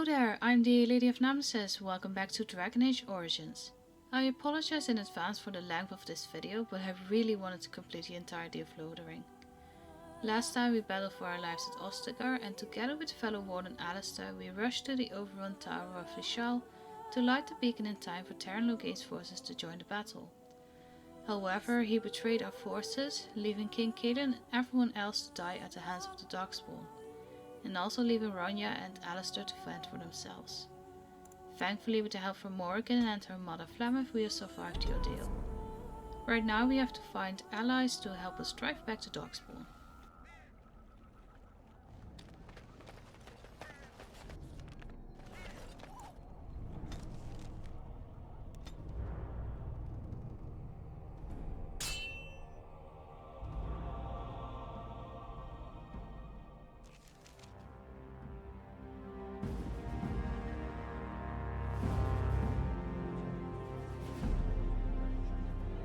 Hello there, I'm the LadyofNemesis. Welcome back to Dragon Age Origins. I apologize in advance for the length of this video, but I really wanted to complete the entirety of Lothering. Last time we battled for our lives at Ostagar, and together with fellow Warden Alistair we rushed to the overrun tower of Lishal to light the beacon in time for Terran Logain's forces to join the battle. However, he betrayed our forces, leaving King Caden and everyone else to die at the hands of the darkspawn, and also leaving Ronja and Alistair to fend for themselves. Thankfully, with the help from Morrigan and her mother Flemeth, we have survived the ordeal. Right now we have to find allies to help us drive back to darkspawn.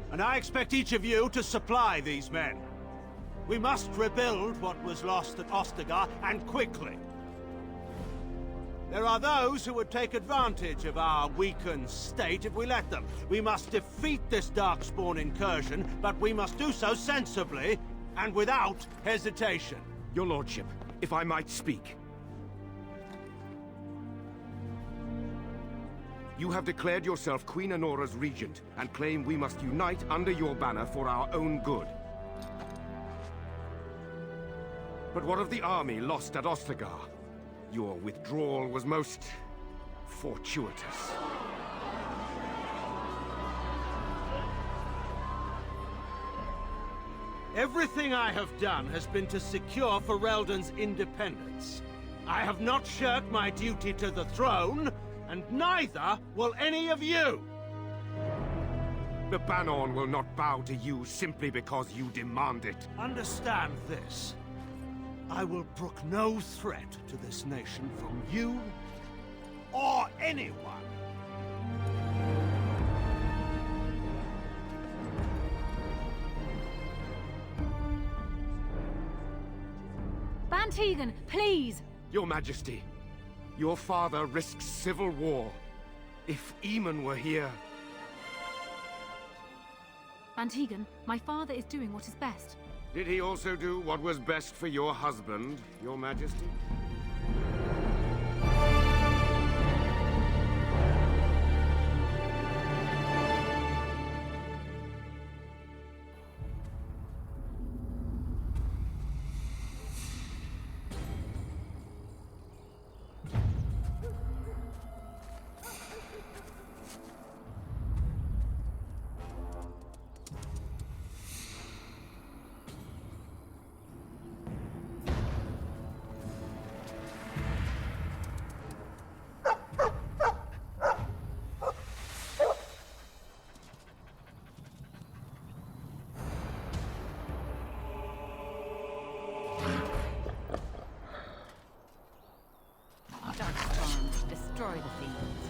And I expect each of you to supply these men. We must rebuild what was lost at Ostagar, and quickly. There are those who would take advantage of our weakened state if we let them. We must defeat this darkspawn incursion, but we must do so sensibly and without hesitation. Your Lordship, if I might speak. You have declared yourself Queen Anora's regent, and claim we must unite under your banner for our own good. But what of the army lost at Ostagar? Your withdrawal was most fortuitous. Everything I have done has been to secure Ferelden's independence. I have not shirked my duty to the throne, and neither will any of you! The Banon will not bow to you simply because you demand it. Understand this. I will brook no threat to this nation from you or anyone. Bantegan, please! Your Majesty, your father risks civil war. If Eamon were here... Bantegan, my father is doing what is best. Did he also do what was best for your husband, Your Majesty? Darkspawn, destroy the fiends.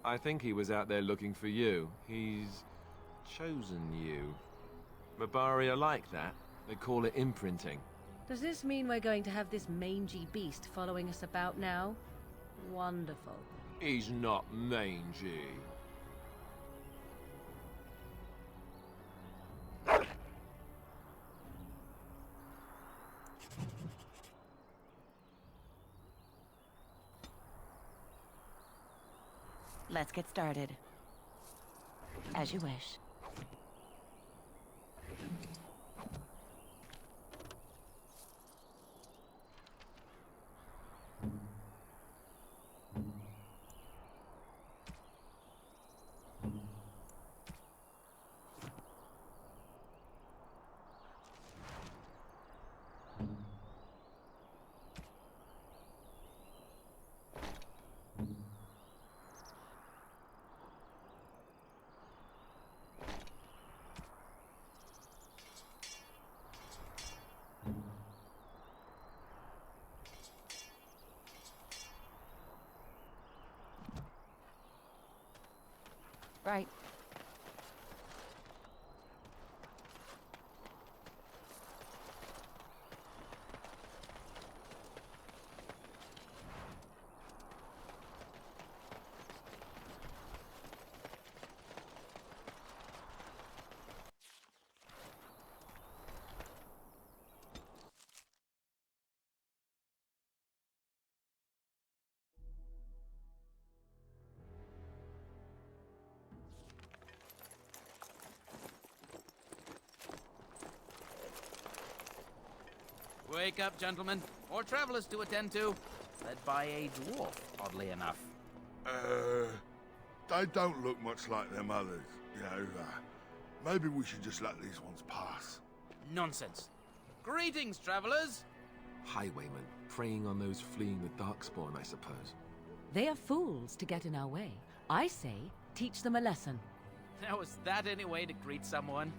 I think he was out there looking for you. He's chosen you. Mabari are like that. They call it imprinting. Does this mean we're going to have this mangy beast following us about now? Wonderful. He's not mangy. Let's get started. As you wish. Right. Wake up, gentlemen. More travelers to attend to. Led by a dwarf, oddly enough. They don't look much like them others, you know. Maybe we should just let these ones pass. Nonsense. Greetings, travelers. Highwaymen, preying on those fleeing the darkspawn, I suppose. They are fools to get in our way. I say, teach them a lesson. Now, is that any way to greet someone?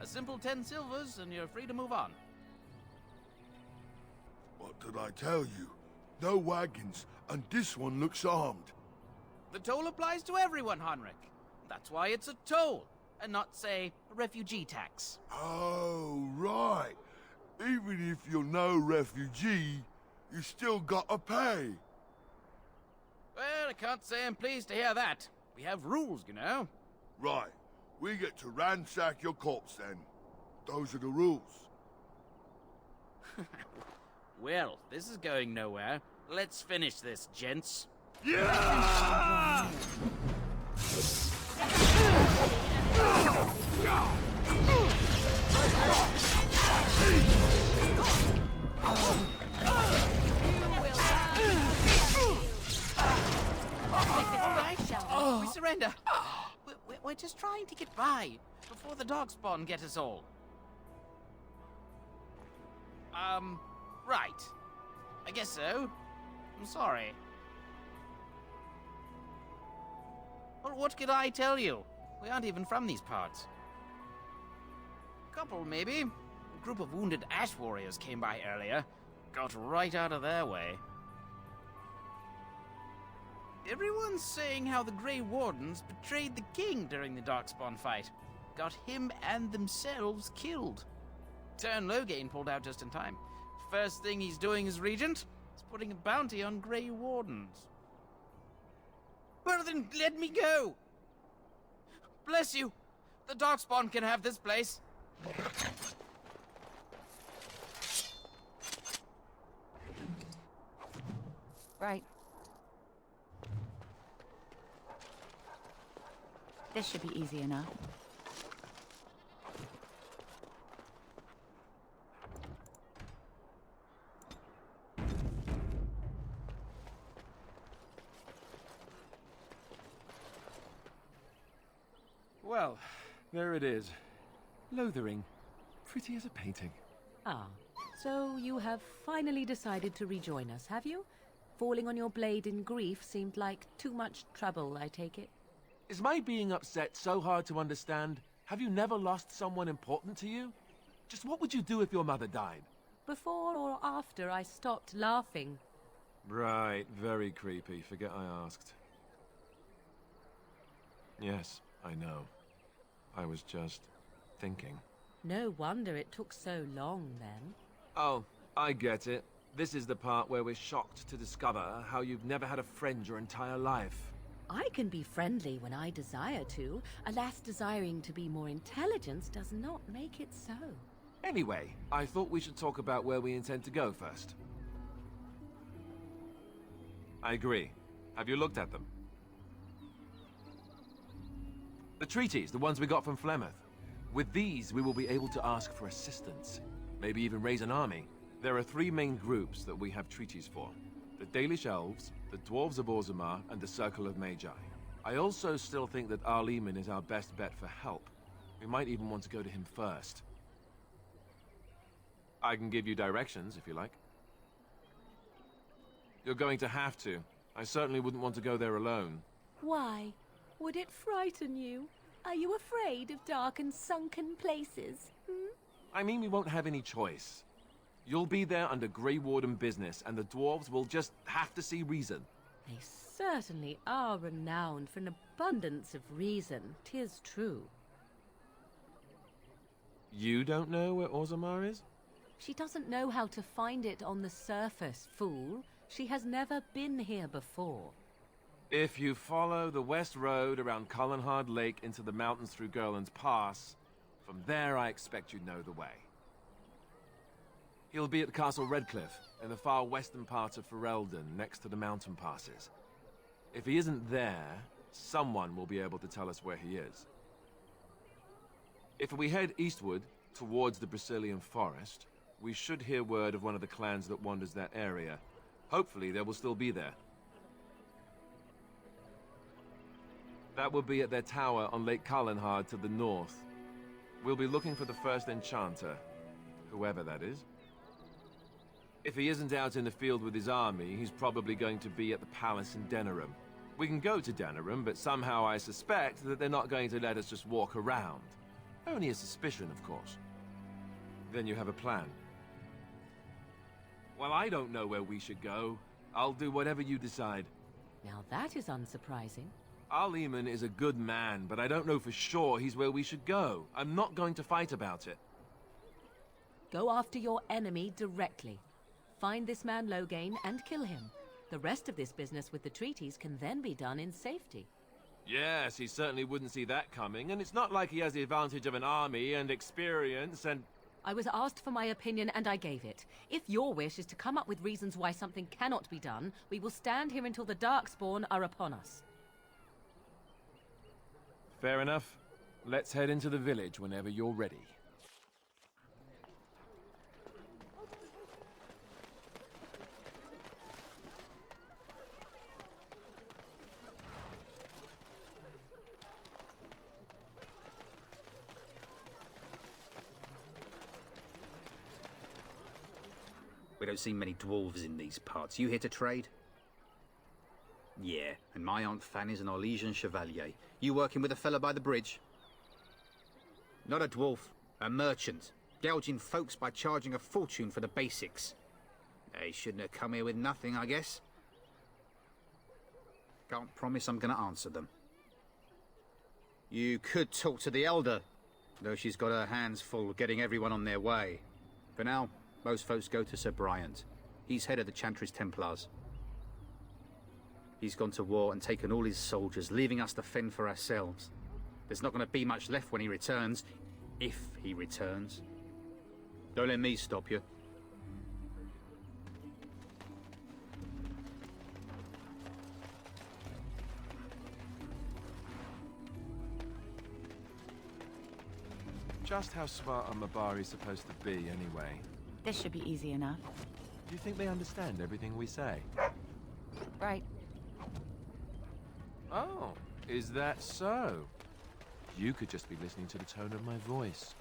A simple 10 silvers, and you're free to move on. What did I tell you? No wagons, and this one looks armed. The toll applies to everyone, Henrik. That's why it's a toll, and not, say, a refugee tax. Oh, right. Even if you're no refugee, you still gotta pay. Well, I can't say I'm pleased to hear that. We have rules, you know. Right. We get to ransack your corpse then. Those are the rules. Well, this is going nowhere. Let's finish this, gents. Yeah! All right, shall we? We surrender. We're just trying to get by before the darkspawn get us all. Right. I guess so. I'm sorry. Well, what could I tell you? We aren't even from these parts. Couple, maybe. A group of wounded ash warriors came by earlier. Got right out of their way. Everyone's saying how the Grey Wardens betrayed the king during the darkspawn fight. Got him and themselves killed. Tern Loghain pulled out just in time. First thing he's doing as regent is putting a bounty on Grey Wardens. Well then, let me go! Bless you! The darkspawn can have this place. Right. This should be easy enough. Well, there it is. Lothering. Pretty as a painting. Ah, so you have finally decided to rejoin us, have you? Falling on your blade in grief seemed like too much trouble, I take it. Is my being upset so hard to understand? Have you never lost someone important to you? Just what would you do if your mother died? Before or after I stopped laughing. Right, very creepy. Forget I asked. Yes, I know. I was just thinking. No wonder it took so long, then. Oh, I get it. This is the part where we're shocked to discover how you've never had a friend your entire life. I can be friendly when I desire to. Alas, desiring to be more intelligent does not make it so. Anyway, I thought we should talk about where we intend to go first. I agree. Have you looked at them? The treaties, the ones we got from Flemeth. With these, we will be able to ask for assistance. Maybe even raise an army. There are 3 main groups that we have treaties for. The Dalish Elves, the Dwarves of Orzammar, and the Circle of Magi. I also still think that Arleman is our best bet for help. We might even want to go to him first. I can give you directions, if you like. You're going to have to. I certainly wouldn't want to go there alone. Why? Would it frighten you? Are you afraid of dark and sunken places? I mean, we won't have any choice. You'll be there under Grey Warden business, and the dwarves will just have to see reason. They certainly are renowned for an abundance of reason, 'tis true. You don't know where Orzammar is? She doesn't know how to find it on the surface, fool. She has never been here before. If you follow the west road around Cullenhard Lake into the mountains through Gerland's Pass, from there I expect you'd know the way. He'll be at Castle Redcliffe, in the far western part of Ferelden, next to the mountain passes. If he isn't there, someone will be able to tell us where he is. If we head eastward, towards the Brazilian forest, we should hear word of one of the clans that wanders that area. Hopefully they will still be there. That will be at their tower on Lake Cullenhard to the north. We'll be looking for the first enchanter, whoever that is. If he isn't out in the field with his army, he's probably going to be at the palace in Denerim. We can go to Denerim, but somehow I suspect that they're not going to let us just walk around. Only a suspicion, of course. Then you have a plan. Well, I don't know where we should go. I'll do whatever you decide. Now that is unsurprising. Al-Eamon is a good man, but I don't know for sure he's where we should go. I'm not going to fight about it. Go after your enemy directly. Find this man Loghain and kill him. The rest of this business with the treaties can then be done in safety. Yes, he certainly wouldn't see that coming, and it's not like he has the advantage of an army and experience and... I was asked for my opinion and I gave it. If your wish is to come up with reasons why something cannot be done, we will stand here until the darkspawn are upon us. Fair enough. Let's head into the village whenever you're ready. We don't see many dwarves in these parts. You here to trade? Yeah, and my Aunt Fanny's an Orlesian chevalier. You working with a fella by the bridge? Not a dwarf, a merchant. Gouging folks by charging a fortune for the basics. They shouldn't have come here with nothing, I guess. Can't promise I'm gonna answer them. You could talk to the Elder, though she's got her hands full getting everyone on their way. For now, most folks go to Sir Bryant. He's head of the Chantry's Templars. He's gone to war and taken all his soldiers, leaving us to fend for ourselves. There's not going to be much left when he returns, if he returns. Don't let me stop you. Just how smart are Mabari supposed to be, anyway? This should be easy enough. Do you think they understand everything we say? Right. Oh, is that so? You could just be listening to the tone of my voice.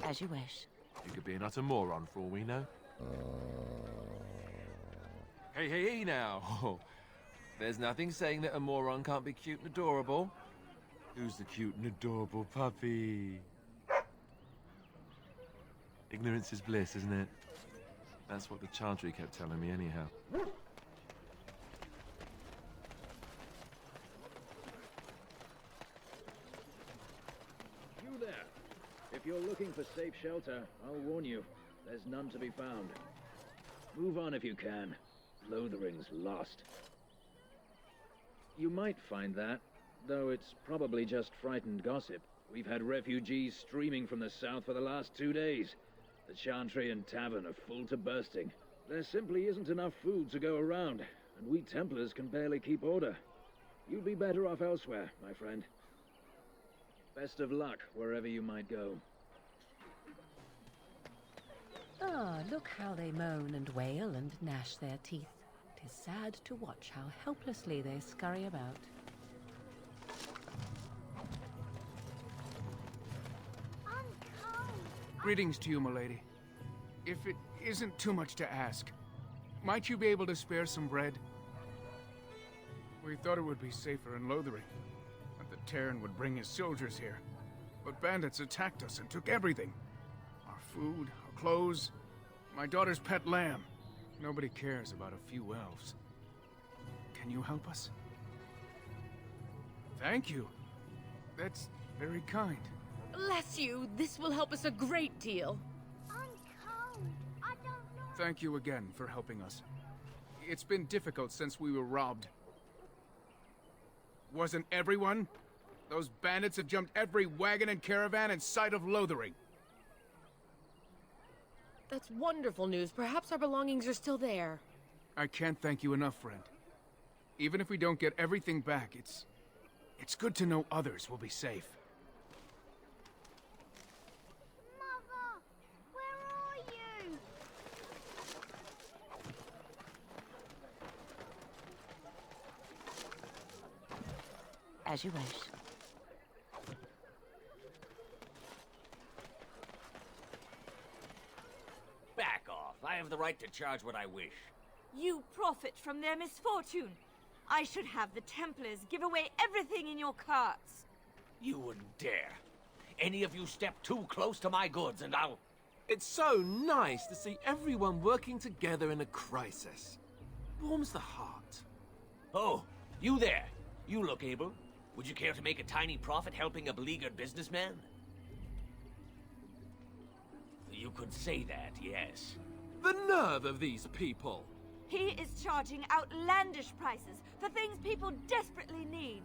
As you wish. You could be an utter moron for all we know. Hey now! There's nothing saying that a moron can't be cute and adorable. Who's the cute and adorable puppy? Ignorance is bliss, isn't it? That's what the Chantry kept telling me anyhow. You there. If you're looking for safe shelter, I'll warn you, there's none to be found. Move on if you can. Lothering's lost. You might find that, though it's probably just frightened gossip. We've had refugees streaming from the south for the last 2 days. The Chantry and Tavern are full to bursting. There simply isn't enough food to go around, and we Templars can barely keep order. You'd be better off elsewhere, my friend. Best of luck wherever you might go. Ah, look how they moan and wail and gnash their teeth. 'Tis sad to watch how helplessly they scurry about. Greetings to you, milady. If it isn't too much to ask, might you be able to spare some bread? We thought it would be safer in Lothering, that the Terran would bring his soldiers here. But bandits attacked us and took everything. Our food, our clothes, my daughter's pet lamb. Nobody cares about a few elves. Can you help us? Thank you. That's very kind. Bless you. This will help us a great deal. I'm cold. I don't know. Thank you again for helping us. It's been difficult since we were robbed. Wasn't everyone? Those bandits have jumped every wagon and caravan in sight of Lothering. That's wonderful news. Perhaps our belongings are still there. I can't thank you enough, friend. Even if we don't get everything back, it's good to know others will be safe. Mother, where are you? As you wish. Back off. I have the right to charge what I wish. You profit from their misfortune. I should have the Templars give away everything in your carts. You wouldn't dare. Any of you step too close to my goods and I'll... It's so nice to see everyone working together in a crisis. Warms the heart. Oh, you there. You look able. Would you care to make a tiny profit helping a beleaguered businessman? You could say that, yes. The nerve of these people! He is charging outlandish prices for things people desperately need.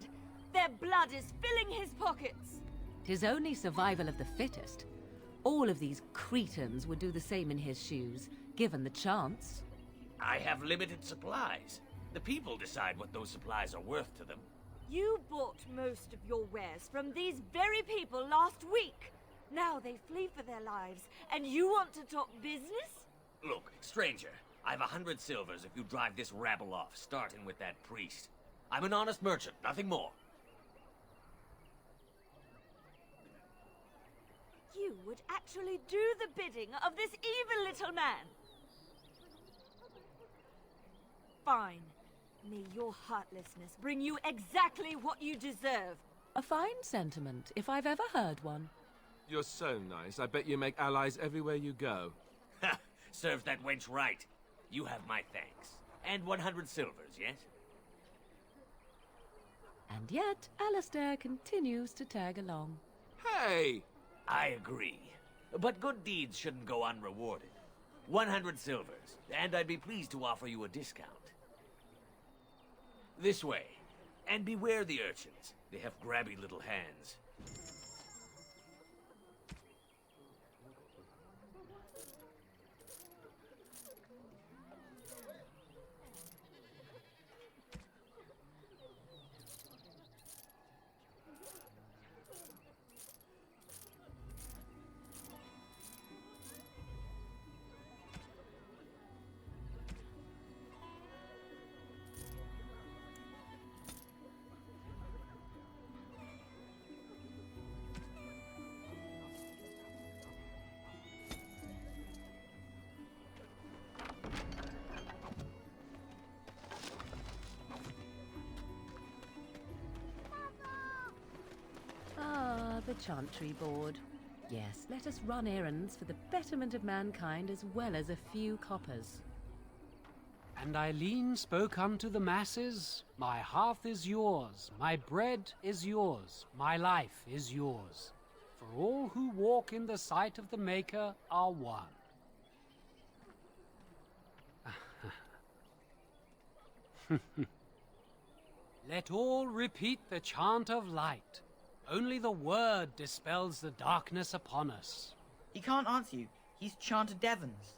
Their blood is filling his pockets. 'Tis only survival of the fittest. All of these cretins would do the same in his shoes, given the chance. I have limited supplies. The people decide what those supplies are worth to them. You bought most of your wares from these very people last week. Now they flee for their lives, and you want to talk business? Look, stranger, I've 100 silvers if you drive this rabble off, starting with that priest. I'm an honest merchant, nothing more. You would actually do the bidding of this evil little man. Fine. May your heartlessness bring you exactly what you deserve. A fine sentiment, if I've ever heard one. You're so nice. I bet you make allies everywhere you go. Ha! Serves that wench right. You have my thanks. And 100 silvers, yes? And yet, Alistair continues to tag along. Hey! I agree. But good deeds shouldn't go unrewarded. 100 silvers, and I'd be pleased to offer you a discount. This way. And beware the urchins. They have grabby little hands. The Chantry Board. Yes, let us run errands for the betterment of mankind as well as a few coppers. And Eileen spoke unto the masses, my hearth is yours, my bread is yours, my life is yours. For all who walk in the sight of the Maker are one. Let all repeat the chant of light. Only the word dispels the darkness upon us. He can't answer you. He's chanted Devons.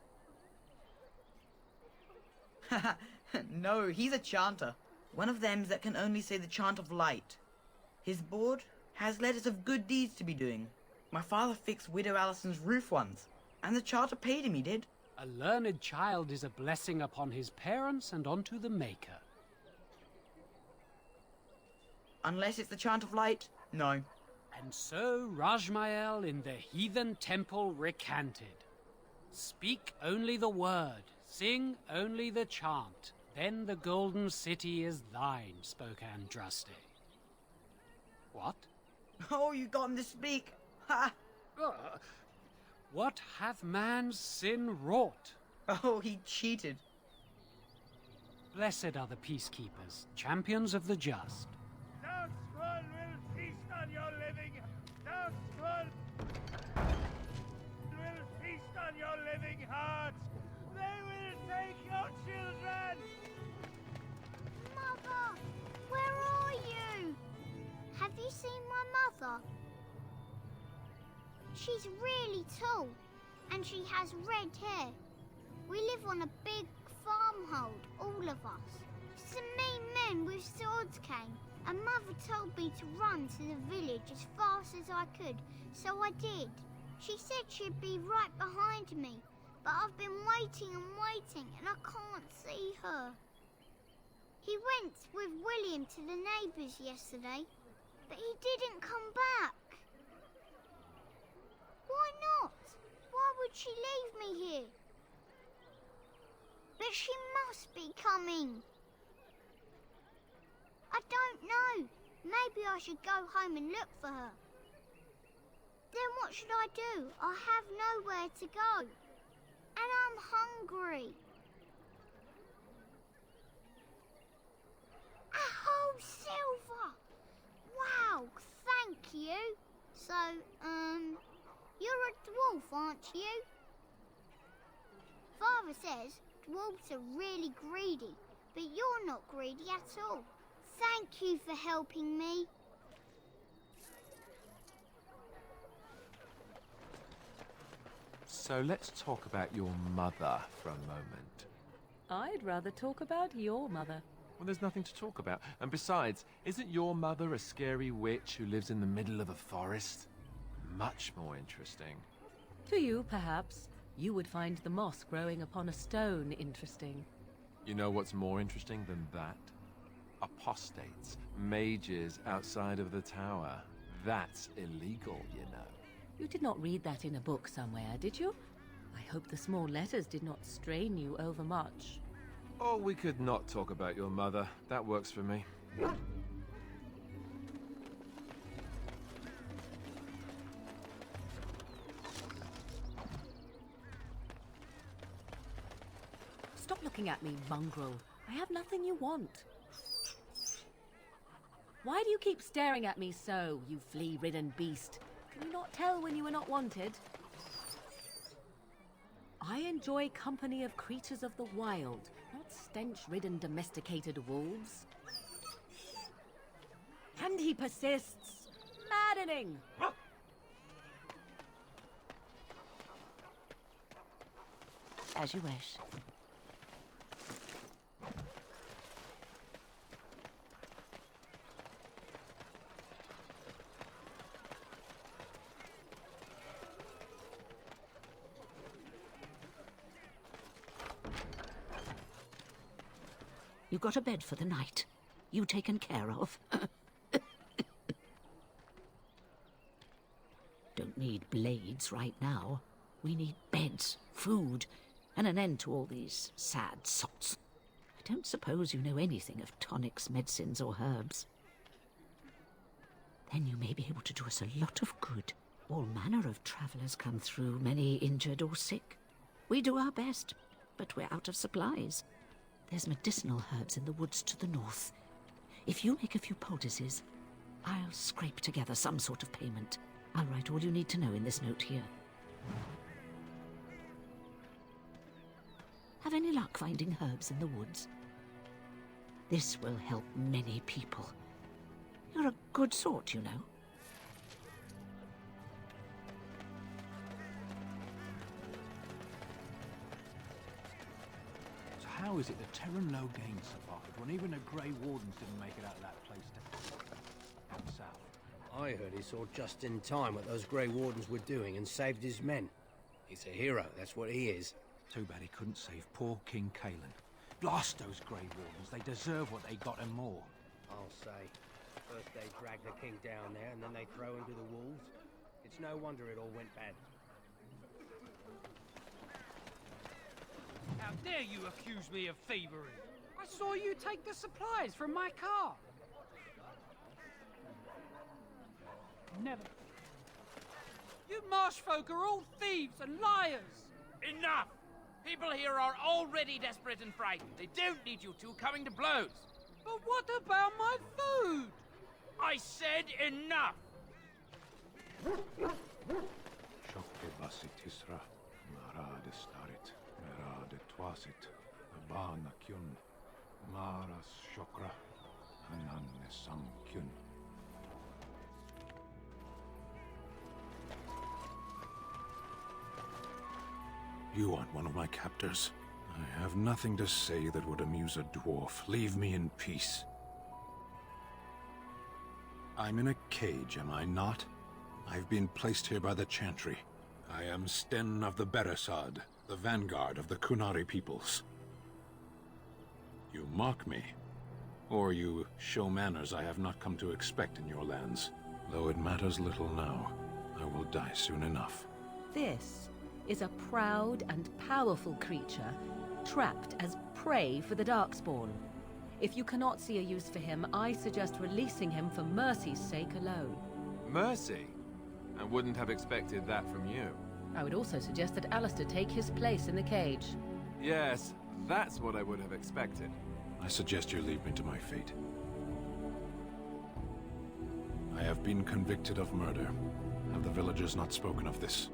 No, he's a chanter. One of them that can only say the chant of light. His board has letters of good deeds to be doing. My father fixed Widow Allison's roof once, and the charter paid him, he did. A learned child is a blessing upon his parents and onto the Maker. Unless it's the chant of light, no. And so Rajmael in the heathen temple recanted. Speak only the word, sing only the chant, then the golden city is thine, spoke Andraste. What? Oh, you got him to speak! Ha! What hath man's sin wrought? Oh, he cheated. Blessed are the peacekeepers, champions of the just. Darkspawn will feast on your living... Darkspawn will feast on your living hearts! They will take your children! Mother! Where are you? Have you seen my mother? She's really tall, and she has red hair. We live on a big farmhold, all of us. Some mean men with swords came, and Mother told me to run to the village as fast as I could, so I did. She said she'd be right behind me, but I've been waiting and waiting, and I can't see her. He went with William to the neighbours yesterday, but he didn't come back. Why not? Why would she leave me here? But she must be coming. I don't know. Maybe I should go home and look for her. Then what should I do? I have nowhere to go. And I'm hungry. A whole silver! Wow, thank you. So, you're a dwarf, aren't you? Father says dwarves are really greedy, but you're not greedy at all. Thank you for helping me. So let's talk about your mother for a moment. I'd rather talk about your mother. Well, there's nothing to talk about. And besides, isn't your mother a scary witch who lives in the middle of a forest? Much more interesting. To you, perhaps. You would find the moss growing upon a stone interesting. You know what's more interesting than that? Apostates, mages outside of the tower. That's illegal, you know. You did not read that in a book somewhere, did you? I hope the small letters did not strain you overmuch. Or we could not talk about your mother. That works for me. Stop looking at me, mongrel. I have nothing you want. Why do you keep staring at me so, you flea-ridden beast? Can you not tell when you are not wanted? I enjoy company of creatures of the wild, not stench-ridden domesticated wolves. And he persists. Maddening! As you wish. You got a bed for the night? You taken care of? Don't need blades right now. We need beds, food, and an end to all these sad sots. I don't suppose you know anything of tonics, medicines, or herbs. Then you may be able to do us a lot of good. All manner of travellers come through, many injured or sick. We do our best, but we're out of supplies. There's medicinal herbs in the woods to the north. If you make a few poultices, I'll scrape together some sort of payment. I'll write all you need to know in this note here. Have any luck finding herbs in the woods? This will help many people. You're a good sort, you know. How is it the Terran Logain survived when even the Grey Wardens didn't make it out of that place down south? I heard he saw just in time what those Grey Wardens were doing and saved his men. He's a hero, that's what he is. Too bad he couldn't save poor King Kalen. Blast those Grey Wardens, they deserve what they got and more. I'll say. First they drag the king down there and then they throw him to the wolves. It's no wonder it all went bad. How dare you accuse me of thievery? I saw you take the supplies from my car. Never. You marsh folk are all thieves and liars. Enough! People here are already desperate and frightened. They don't need you two coming to blows. But what about my food? I said enough! Shokte basit Tisra, Marade starit, Merade twasit, Abana kyun, Maras shokra, Ananne sam kyun. You aren't one of my captors. I have nothing to say that would amuse a dwarf. Leave me in peace. I'm in a cage, am I not? I've been placed here by the Chantry. I am Sten of the Beresad, the vanguard of the Kunari peoples. You mock me, or you show manners I have not come to expect in your lands. Though it matters little now, I will die soon enough. This is a proud and powerful creature, trapped as prey for the darkspawn. If you cannot see a use for him, I suggest releasing him for mercy's sake alone. Mercy? I wouldn't have expected that from you. I would also suggest that Alistair take his place in the cage. Yes, that's what I would have expected. I suggest you leave me to my fate. I have been convicted of murder. Have the villagers not spoken of this?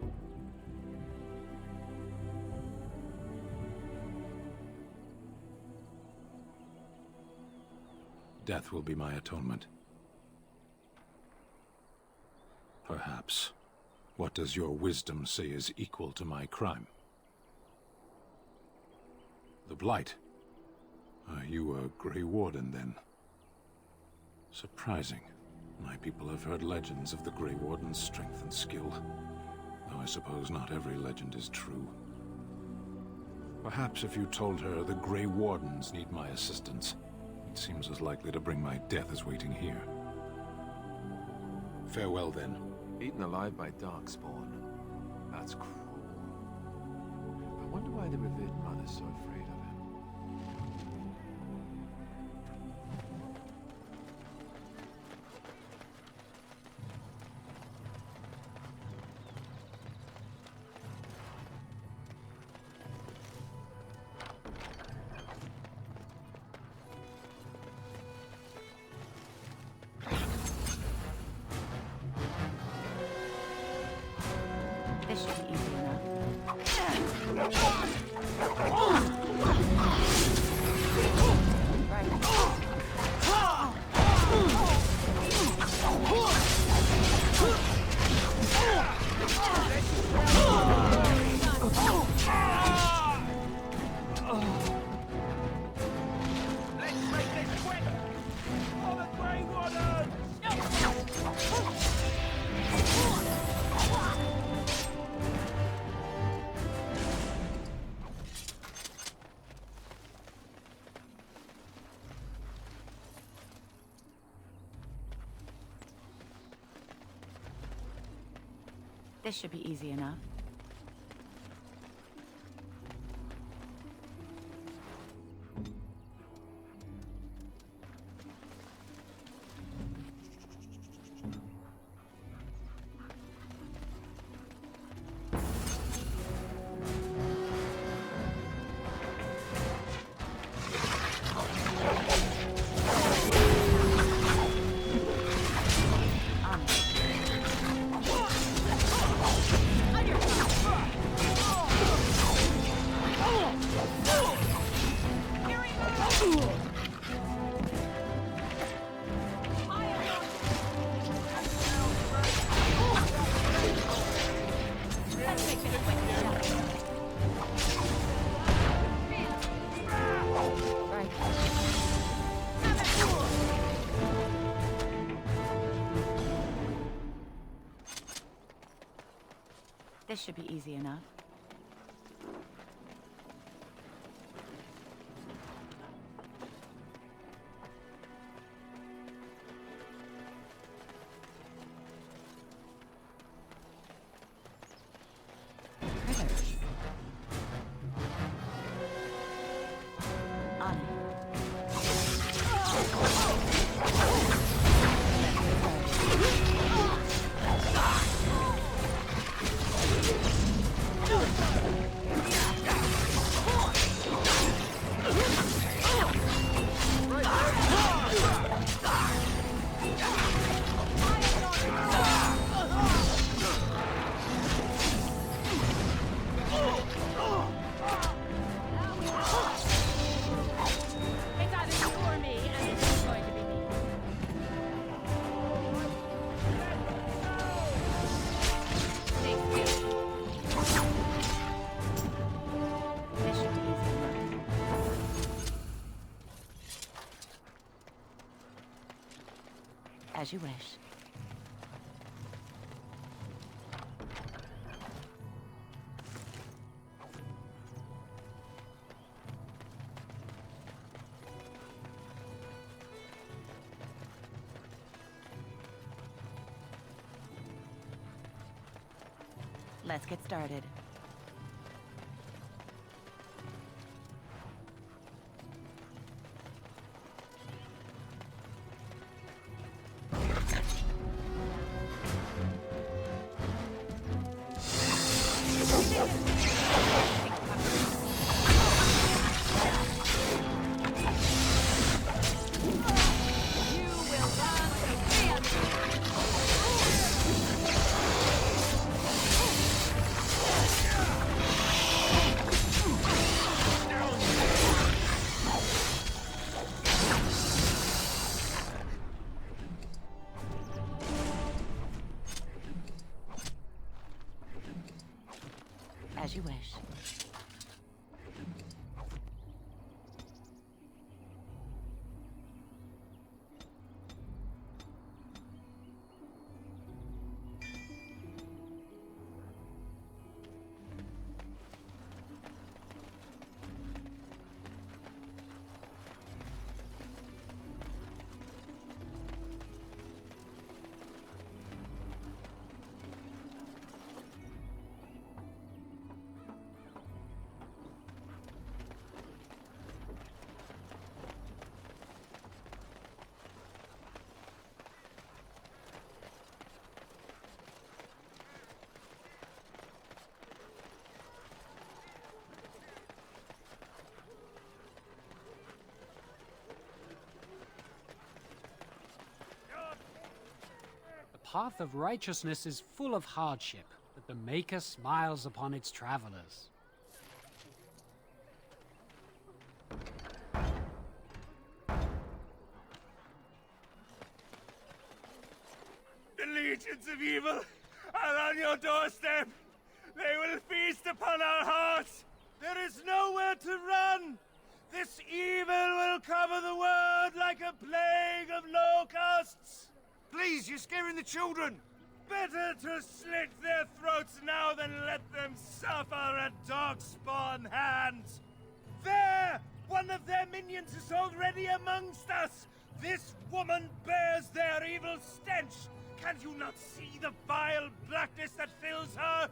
Death will be my atonement. Perhaps. What does your wisdom say is equal to my crime? The Blight? Are you a Grey Warden, then? Surprising. My people have heard legends of the Grey Warden's strength and skill. Though I suppose not every legend is true. Perhaps if you told her the Grey Wardens need my assistance, it seems as likely to bring my death as waiting here. Farewell, then. Eaten alive by darkspawn. That's cruel. I wonder why the revered mother's so afraid of him. This should be easy enough. Let's make this quick! For the Grey Wardens! This should be easy enough. This should be easy enough. As you wish. Let's get started. As you wish. The path of righteousness is full of hardship, but the Maker smiles upon its travelers. The legions of evil are on your doorstep. They will feast upon our hearts. There is nowhere to run. This evil will cover the world like a plague of locusts. Please, you're scaring the children! Better to slit their throats now than let them suffer at darkspawn hands. There! One of their minions is already amongst us! This woman bears their evil stench! Can you not see the vile blackness that fills her?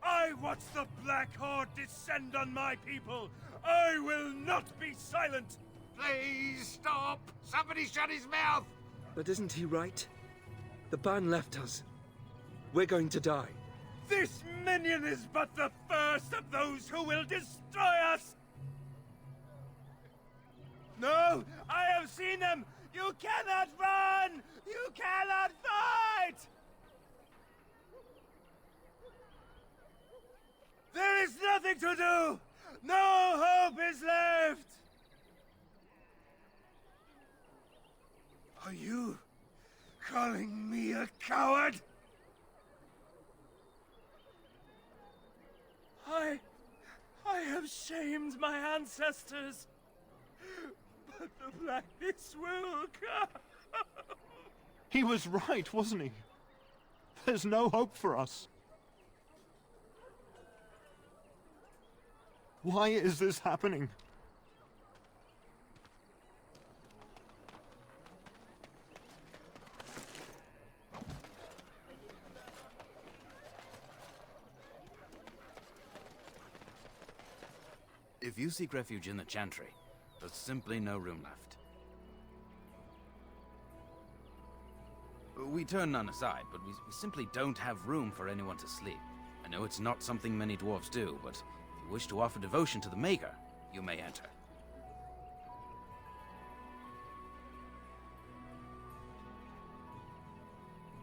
I watch the Black Horde descend on my people! I will not be silent! Please, stop! Somebody shut his mouth! But isn't he right? The ban left us. We're going to die. This minion is but the first of those who will destroy us! No! I have seen them! You cannot run! You cannot fight! There is nothing to do! No hope is left! Are you calling me a coward? I have shamed my ancestors, but the blackness will come. He was right, wasn't he? There's no hope for us. Why is this happening? If you seek refuge in the Chantry, there's simply no room left. We turn none aside, but we simply don't have room for anyone to sleep. I know it's not something many dwarves do, but if you wish to offer devotion to the Maker, you may enter.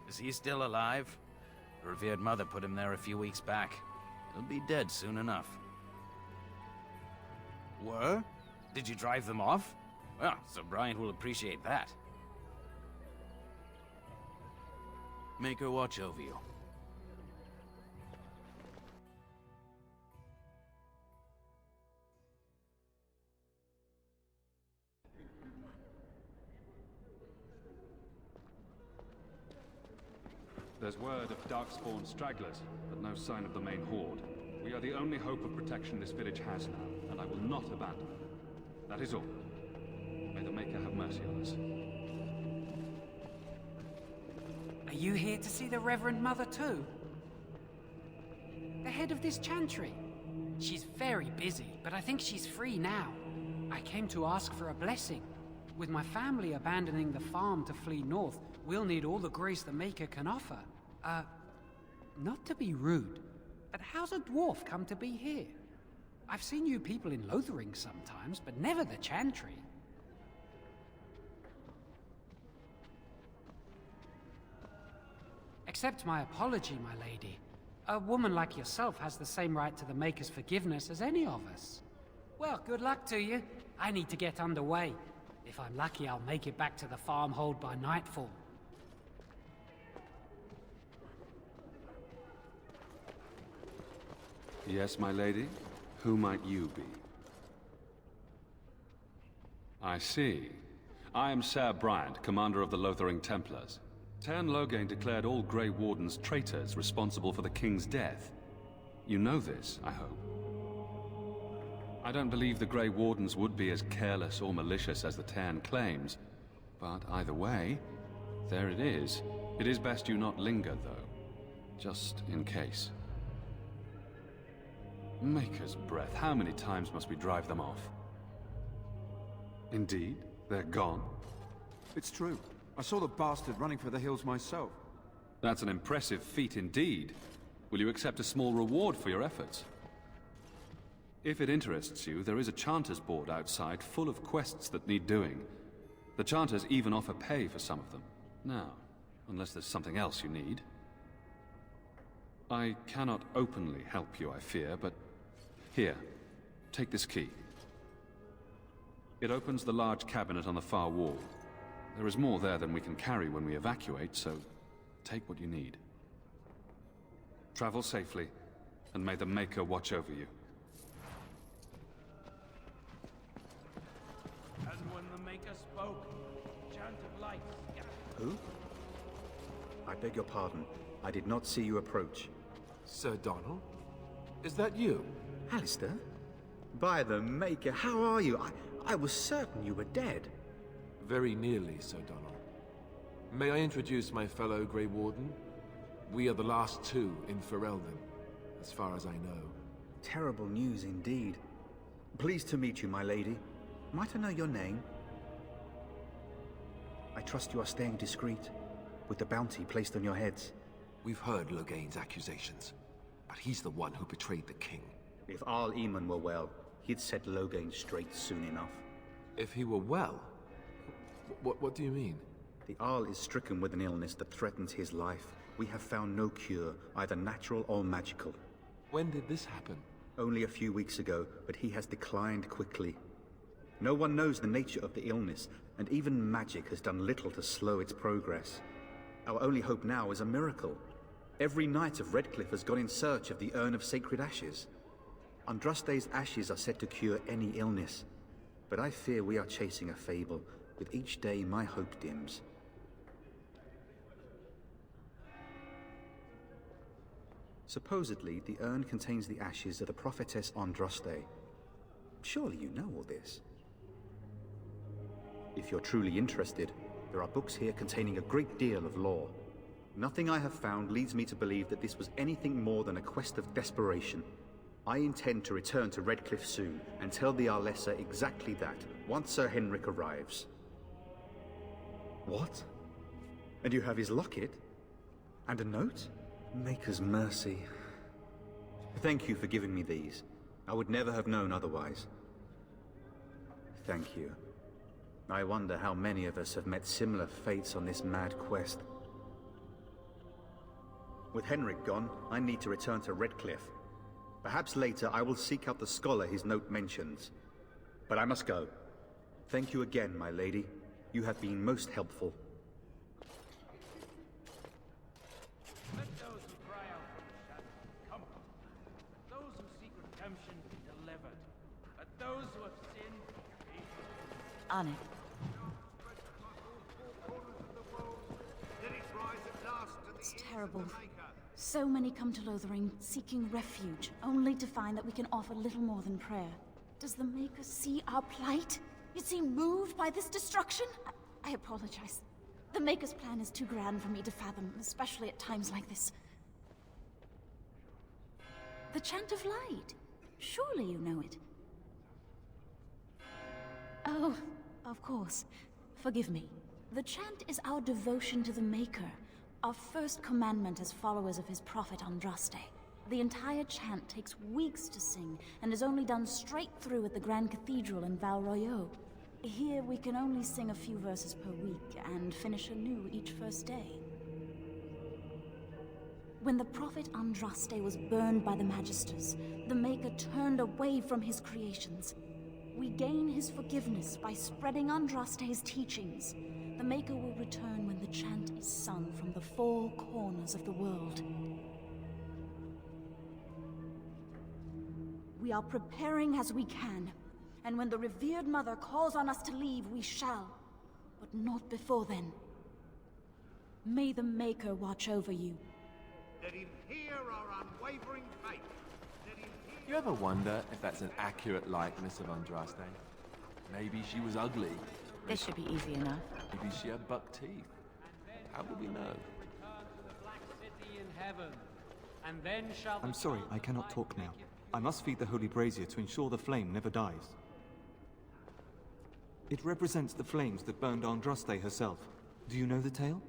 Is he still alive? The revered mother put him there a few weeks back. He'll be dead soon enough. Were? Did you drive them off? Well, Sir Brian will appreciate that. Make her watch over you. There's word of darkspawn stragglers, but no sign of the main horde. We are the only hope of protection this village has now, and I will not abandon it. That is all. May the Maker have mercy on us. Are you here to see the Reverend Mother too? The head of this chantry. She's very busy, but I think she's free now. I came to ask for a blessing. With my family abandoning the farm to flee north, we'll need all the grace the Maker can offer. Not to be rude, but how's a dwarf come to be here? I've seen you people in Lothering sometimes, but never the chantry. Accept my apology, my lady. A woman like yourself has the same right to the Maker's forgiveness as any of us. Well, good luck to you. I need to get underway. If I'm lucky, I'll make it back to the farmhold by nightfall. Yes, my lady? Who might you be? I see. I am Ser Bryant, commander of the Lothering Templars. Tern Loghain declared all Grey Wardens traitors responsible for the king's death. You know this, I hope. I don't believe the Grey Wardens would be as careless or malicious as the Tern claims. But either way, there it is. It is best you not linger, though. Just in case. Maker's breath, how many times must we drive them off? Indeed, they're gone. It's true. I saw the bastard running for the hills myself. That's an impressive feat indeed. Will you accept a small reward for your efforts? If it interests you, there is a Chanters board outside full of quests that need doing. The Chanters even offer pay for some of them. Now, unless there's something else you need. I cannot openly help you, I fear, but here, take this key. It opens the large cabinet on the far wall. There is more there than we can carry when we evacuate, so take what you need. Travel safely, and may the Maker watch over you. And when the Maker spoke, chant of light. Who? I beg your pardon. I did not see you approach. Sir Donald? Is that you? Alistair? By the Maker, how are you? I was certain you were dead. Very nearly, Sir Donald. May I introduce my fellow Grey Warden? We are the last two in Ferelden, as far as I know. Terrible news indeed. Pleased to meet you, my lady. Might I know your name? I trust you are staying discreet, with the bounty placed on your heads. We've heard Loghain's accusations, but he's the one who betrayed the king. If Arl Eamon were well, he'd set Loghain straight soon enough. If he were well? What do you mean? The Arl is stricken with an illness that threatens his life. We have found no cure, either natural or magical. When did this happen? Only a few weeks ago, but he has declined quickly. No one knows the nature of the illness, and even magic has done little to slow its progress. Our only hope now is a miracle. Every knight of Redcliffe has gone in search of the Urn of Sacred Ashes. Andraste's ashes are said to cure any illness, but I fear we are chasing a fable. With each day, my hope dims. Supposedly, the urn contains the ashes of the prophetess Andraste. Surely you know all this. If you're truly interested, there are books here containing a great deal of lore. Nothing I have found leads me to believe that this was anything more than a quest of desperation. I intend to return to Redcliffe soon and tell the Arlessa exactly that, once Sir Henrik arrives. What? And you have his locket? And a note? Maker's mercy. Thank you for giving me these. I would never have known otherwise. Thank you. I wonder how many of us have met similar fates on this mad quest. With Henrik gone, I need to return to Redcliffe. Perhaps later I will seek out the scholar his note mentions. But I must go. Thank you again, my lady. You have been most helpful. Let those who cry out from the shadows come. Those who seek redemption be delivered. Let those who have sinned be forgiven. On it. It's terrible. So many come to Lothering, seeking refuge, only to find that we can offer little more than prayer. Does the Maker see our plight? You seem moved by this destruction? I apologize. The Maker's plan is too grand for me to fathom, especially at times like this. The Chant of Light. Surely you know it. Oh, of course. Forgive me. The chant is our devotion to the Maker, our first commandment as followers of his prophet Andraste. The entire chant takes weeks to sing, and is only done straight through at the Grand Cathedral in Val Royeaux. Here we can only sing a few verses per week, and finish anew each first day. When the prophet Andraste was burned by the Magisters, the Maker turned away from his creations. We gain his forgiveness by spreading Andraste's teachings. The Maker will return when the chant is sung from the four corners of the world. We are preparing as we can, and when the revered Mother calls on us to leave, we shall. But not before then. May the Maker watch over you. Let him hear our unwavering faith. Let him hear... You ever wonder if that's an accurate likeness of Andraste? Maybe she was ugly. This should be easy enough. Maybe she had buck teeth. How would we know? I'm sorry, I cannot talk now. I must feed the holy brazier to ensure the flame never dies. It represents the flames that burned Andraste herself. Do you know the tale?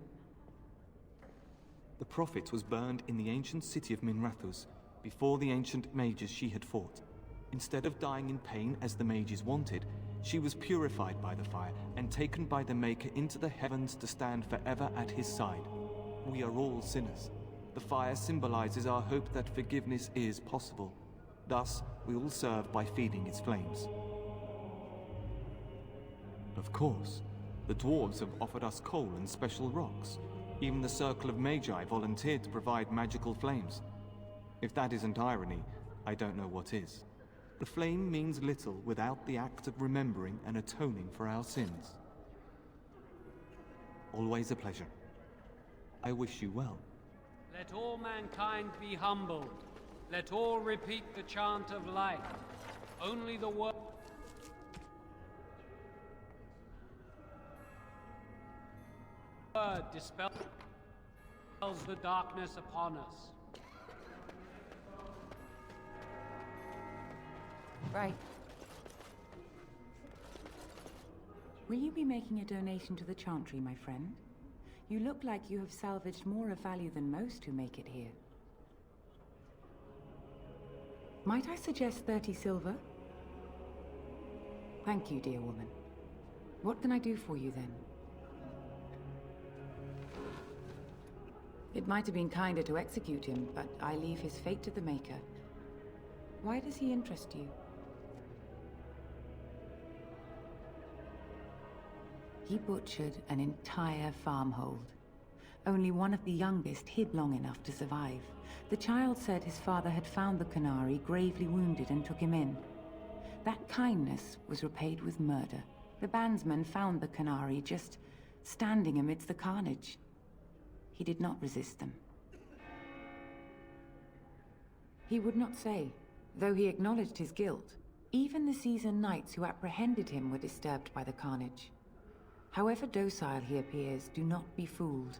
The prophet was burned in the ancient city of Minrathous, before the ancient mages she had fought. Instead of dying in pain as the mages wanted, she was purified by the fire and taken by the Maker into the heavens to stand forever at his side. We are all sinners. The fire symbolizes our hope that forgiveness is possible. Thus, we all serve by feeding its flames. Of course, the dwarves have offered us coal and special rocks. Even the Circle of Magi volunteered to provide magical flames. If that isn't irony, I don't know what is. The flame means little without the act of remembering and atoning for our sins. Always a pleasure. I wish you well. Let all mankind be humbled. Let all repeat the chant of light. Only the word dispels the darkness upon us. Right. Will you be making a donation to the Chantry, my friend? You look like you have salvaged more of value than most who make it here. Might I suggest 30 silver? Thank you, dear woman. What can I do for you, then? It might have been kinder to execute him, but I leave his fate to the Maker. Why does he interest you? He butchered an entire farmhold. Only one of the youngest hid long enough to survive. The child said his father had found the Canary gravely wounded and took him in. That kindness was repaid with murder. The bandsman found the Canary just standing amidst the carnage. He did not resist them. He would not say, though he acknowledged his guilt. Even the seasoned knights who apprehended him were disturbed by the carnage. However docile he appears, do not be fooled.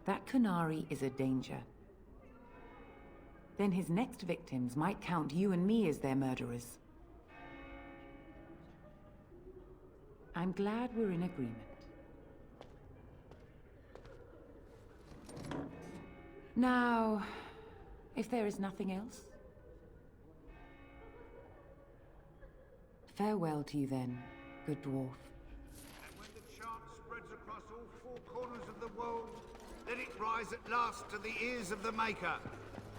That Canary is a danger. Then his next victims might count you and me as their murderers. I'm glad we're in agreement. Now, if there is nothing else, farewell to you then, good dwarf. And when the chant spreads across all four corners of the world, let it rise at last to the ears of the Maker.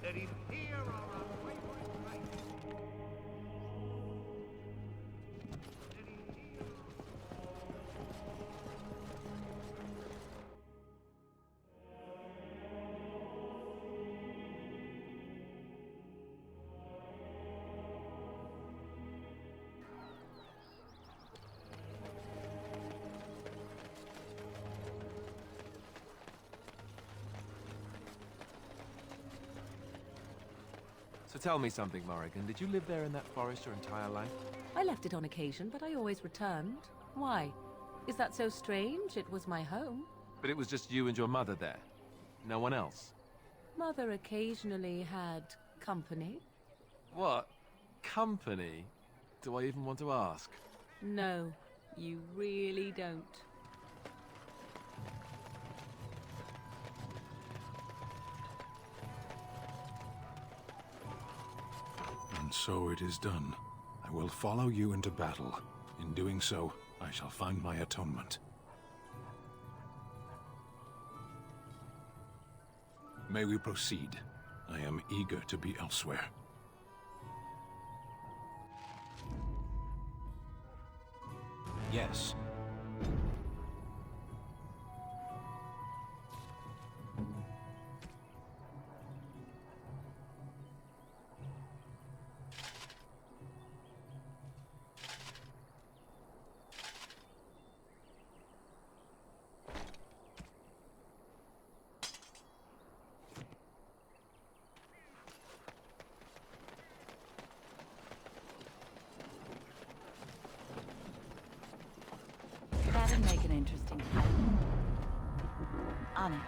Let him hear our unwavering faith. Let him hear... So tell me something, Morrigan. Did you live there in that forest your entire life? I left it on occasion, but I always returned. Why? Is that so strange? It was my home. But it was just you and your mother there. No one else. Mother occasionally had company. What? Company? Do I even want to ask? No, you really don't. And so it is done. I will follow you into battle. In doing so, I shall find my atonement. May we proceed? I am eager to be elsewhere. Yes. That'd make an interesting fight. On it.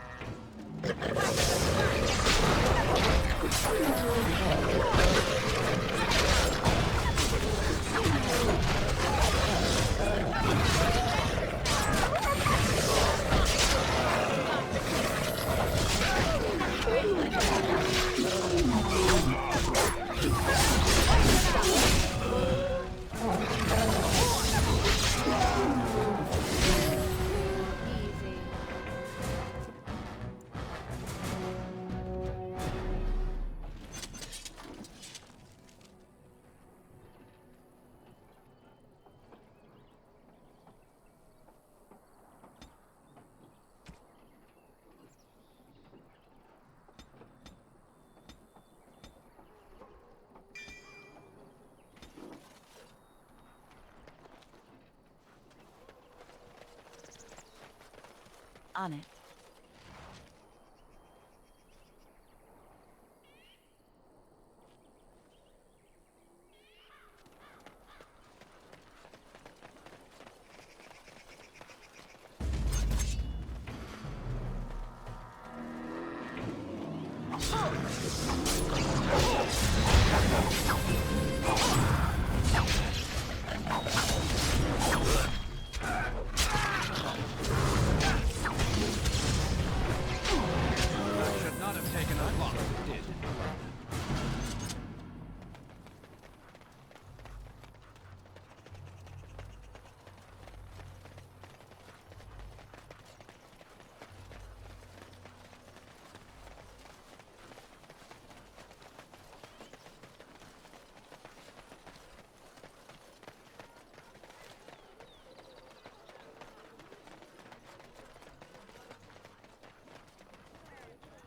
On it.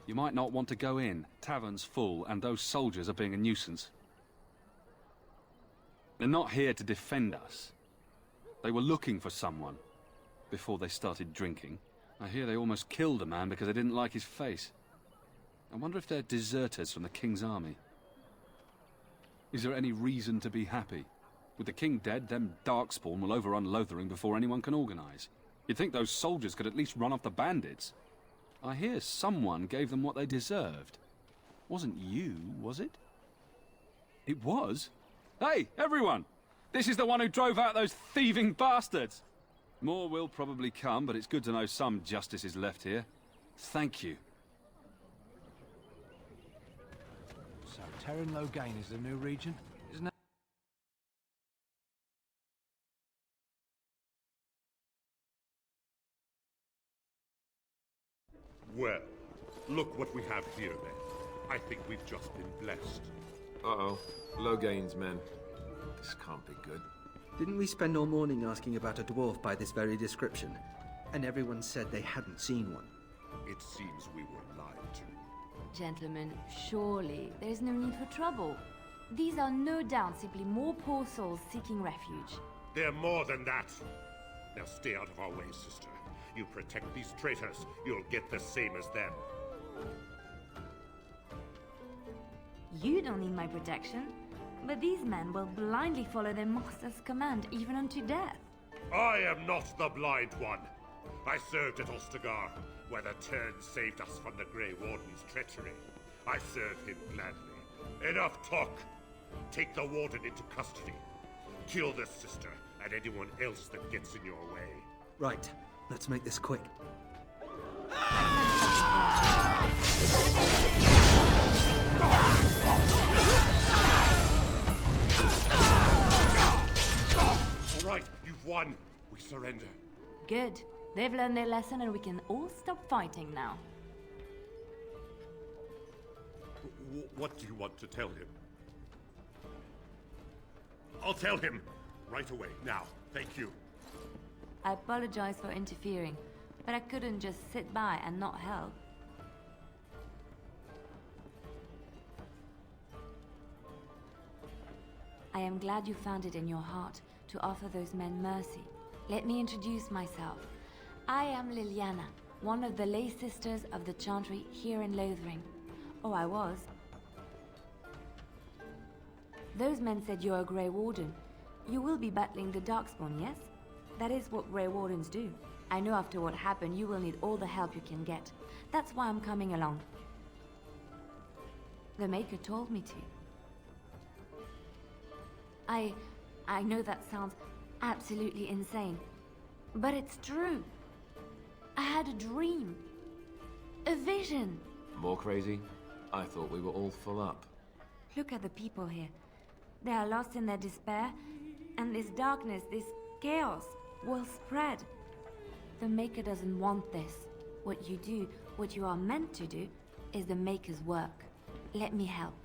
You might not want to go in. Tavern's full, and those soldiers are being a nuisance. They're not here to defend us. They were looking for someone before they started drinking. I hear they almost killed a man because they didn't like his face. I wonder if they're deserters from the King's army. Is there any reason to be happy? With the King dead, them darkspawn will overrun Lothering before anyone can organize. You'd think those soldiers could at least run off the bandits. I hear someone gave them what they deserved. Wasn't you, was it? It was? Hey, everyone! This is the one who drove out those thieving bastards! More will probably come, but it's good to know some justice is left here. Thank you. So, Terran Logain is the new region, isn't it? Well, look what we have here, then. I think we've just been blessed. Uh-oh. Logain's men. This can't be good. Didn't we spend all morning asking about a dwarf by this very description? And everyone said they hadn't seen one. It seems we were lied to. Gentlemen, surely there's no need for trouble. These are no doubt simply more poor souls seeking refuge. They're more than that. Now stay out of our way, sister. You protect these traitors, you'll get the same as them. You don't need my protection. But these men will blindly follow their master's command, even unto death. I am not the blind one. I served at Ostagar, where the Turn saved us from the Grey Warden's treachery. I serve him gladly. Enough talk! Take the Warden into custody. Kill this sister and anyone else that gets in your way. Right. Let's make this quick. All right, you've won. We surrender. Good. They've learned their lesson and we can all stop fighting now. What do you want to tell him? I'll tell him right away, now. Thank you. I apologize for interfering, but I couldn't just sit by and not help. I am glad you found it in your heart to offer those men mercy. Let me introduce myself. I am Liliana, one of the lay sisters of the Chantry here in Lothering. Oh, I was. Those men said you're a Grey Warden. You will be battling the darkspawn, yes? That is what Grey Wardens do. I know after what happened, you will need all the help you can get. That's why I'm coming along. The Maker told me to. I know that sounds absolutely insane, but it's true. I had a dream. A vision. More crazy? I thought we were all full up. Look at the people here. They are lost in their despair, and this darkness, this chaos, will spread. The Maker doesn't want this. What you do, what you are meant to do, is the Maker's work. Let me help.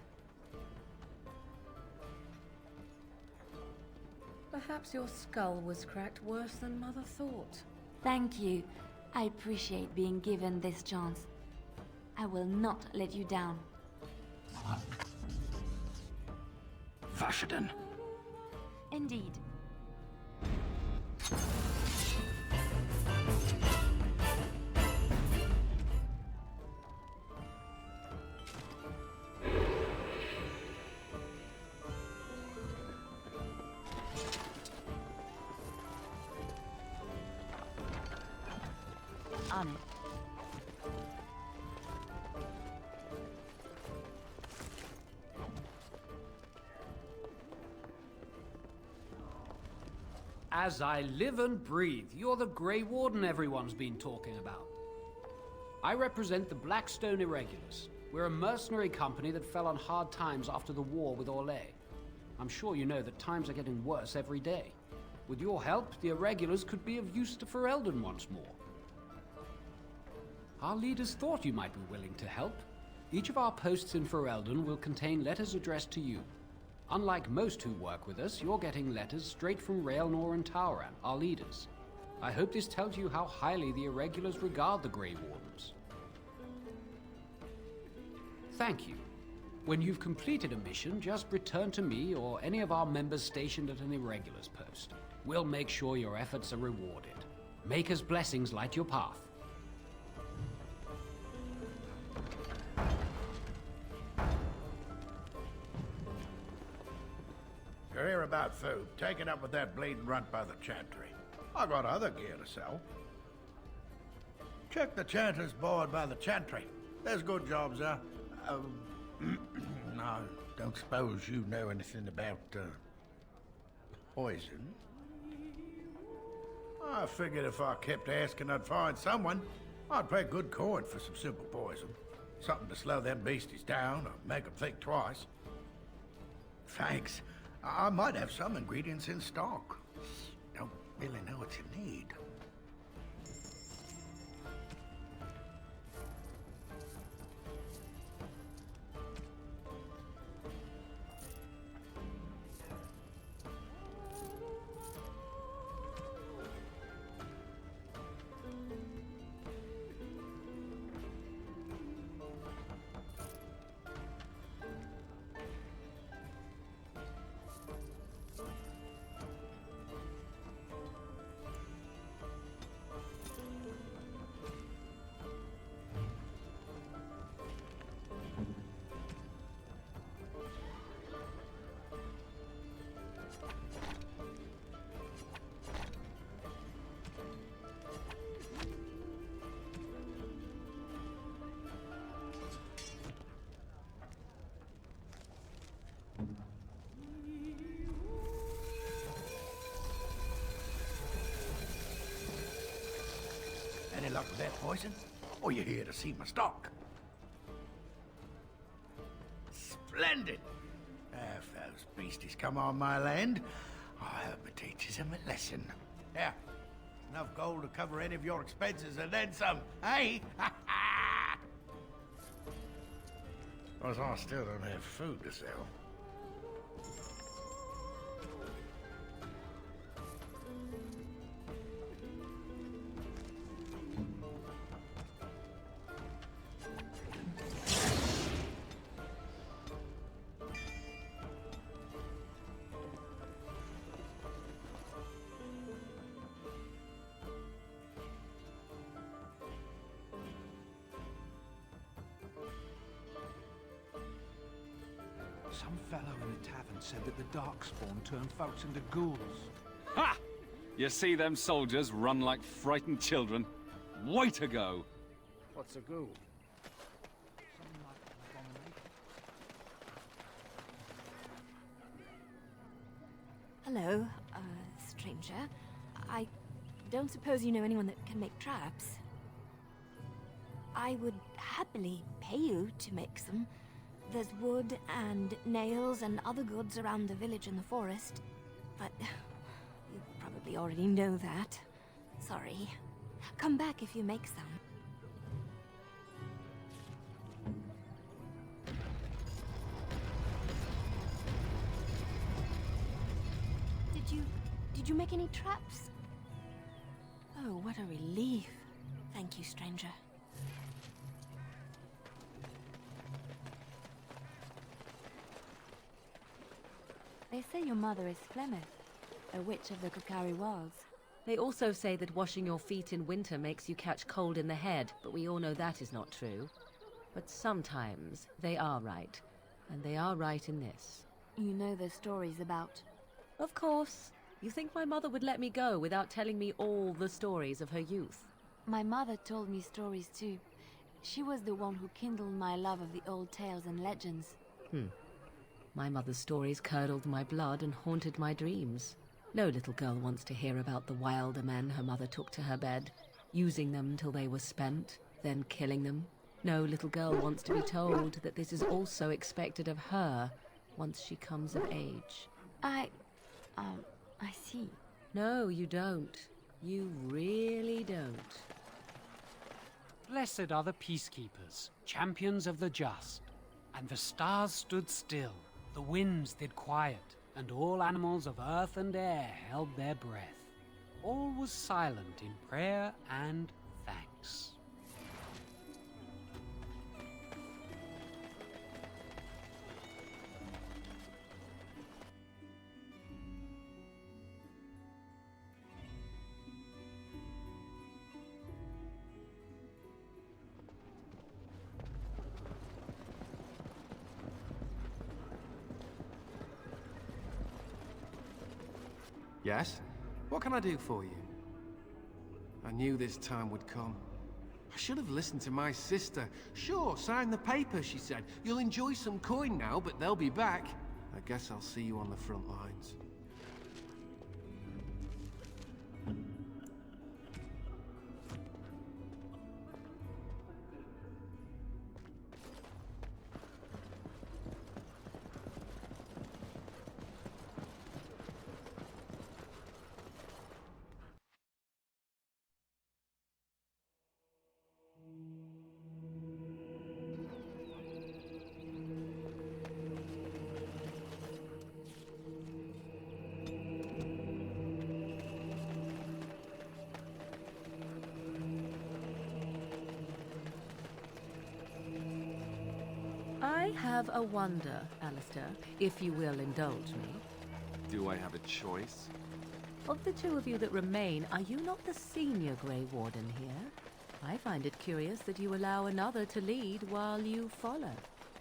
Perhaps your skull was cracked worse than Mother thought. Thank you. I appreciate being given this chance. I will not let you down. Vashaden. Indeed. On it. As I live and breathe, you're the Grey Warden everyone's been talking about. I represent the Blackstone Irregulars. We're a mercenary company that fell on hard times after the war with Orlais. I'm sure you know that times are getting worse every day. With your help, the Irregulars could be of use to Ferelden once more. Our leaders thought you might be willing to help. Each of our posts in Ferelden will contain letters addressed to you. Unlike most who work with us, you're getting letters straight from Raelnor and Tauran, our leaders. I hope this tells you how highly the Irregulars regard the Grey Wardens. Thank you. When you've completed a mission, just return to me or any of our members stationed at an Irregulars post. We'll make sure your efforts are rewarded. Maker's blessings light your path. You hear about food, take it up with that bleeding runt by the Chantry. I got other gear to sell. Check the Chanter's board by the Chantry. There's good jobs there. No, don't suppose you know anything about, poison? I figured if I kept asking, I'd find someone. I'd pay good coin for some simple poison. Something to slow them beasties down or make them think twice. Thanks. I might have some ingredients in stock. Don't really know what you need. luck with that poison? Or you here to see my stock? Splendid! If those beasties come on my land, I hope it teaches them a lesson. Yeah, enough gold to cover any of your expenses and then some, hey? Because I still don't have food to sell. Some fellow in a tavern said that the darkspawn turned folks into ghouls. Ha! You see them soldiers run like frightened children? Way to go! What's a ghoul? Hello, stranger. I don't suppose you know anyone that can make traps. I would happily pay you to make some. There's wood and nails and other goods around the village and the forest. But you probably already know that. Sorry. Come back if you make some. Did you make any traps? Oh, what a relief. Thank you, stranger. They say your mother is Flemeth, a witch of the Kukari Wilds. They also say that washing your feet in winter makes you catch cold in the head, but we all know that is not true. But sometimes they are right, and they are right in this. You know the stories about... Of course. You think my mother would let me go without telling me all the stories of her youth? My mother told me stories too. She was the one who kindled my love of the old tales and legends. My mother's stories curdled my blood and haunted my dreams. No little girl wants to hear about the wilder men her mother took to her bed, using them till they were spent, then killing them. No little girl wants to be told that this is also expected of her once she comes of age. I see. No, you don't. You really don't. Blessed are the peacekeepers, champions of the just. And the stars stood still, the winds did quiet, and all animals of earth and air held their breath. All was silent in prayer and thanks. Yes? What can I do for you? I knew this time would come. I should have listened to my sister. Sure, sign the paper, she said. You'll enjoy some coin now, but they'll be back. I guess I'll see you on the front lines. I have a wonder, Alistair, if you will indulge me. Do I have a choice? Of the two of you that remain, are you not the senior Grey Warden here? I find it curious that you allow another to lead while you follow.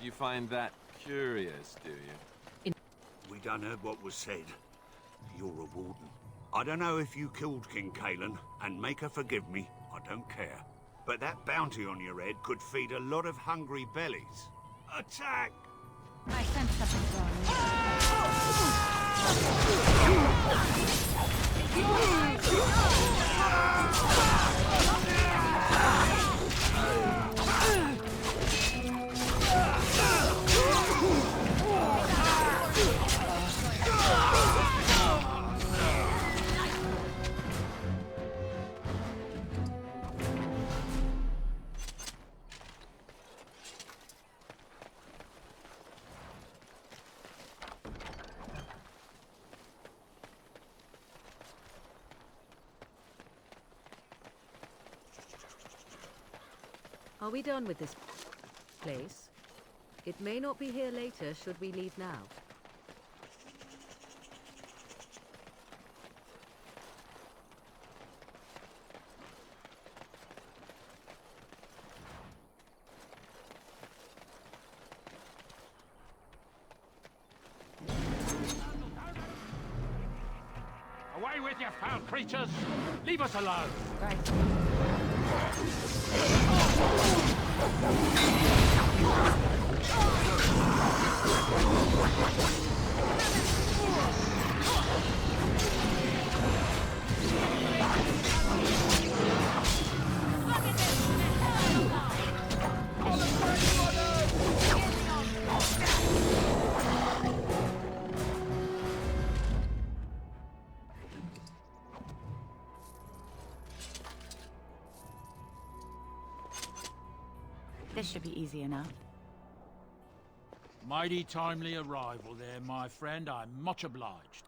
You find that curious, do you? We done heard what was said. You're a warden. I don't know if you killed King Kalen, and make her forgive me, I don't care. But that bounty on your head could feed a lot of hungry bellies. Attack! I sense something wrong. Are we done with this place? It may not be here later should we leave now. Away with you, foul creatures! Leave us alone! Right. This should be easy enough. Mighty timely arrival there, my friend. I'm much obliged.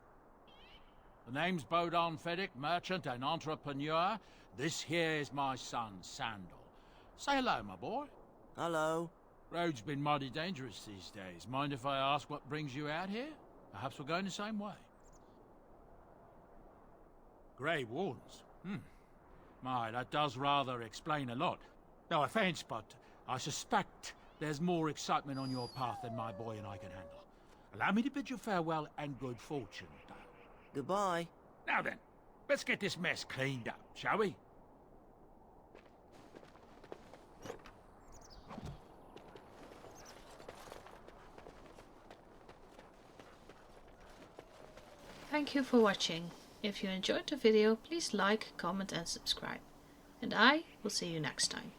The name's Bodon Feddick, merchant and entrepreneur. This here is my son, Sandal. Say hello, my boy. Hello. Road's been mighty dangerous these days. Mind if I ask what brings you out here? Perhaps we're going the same way. Grey Wardens? My, that does rather explain a lot. No offense, but I suspect there's more excitement on your path than my boy and I can handle. Allow me to bid you farewell and good fortune, Dale. Goodbye. Now then, let's get this mess cleaned up, shall we? Thank you for watching. If you enjoyed the video, please like, comment and subscribe. And I will see you next time.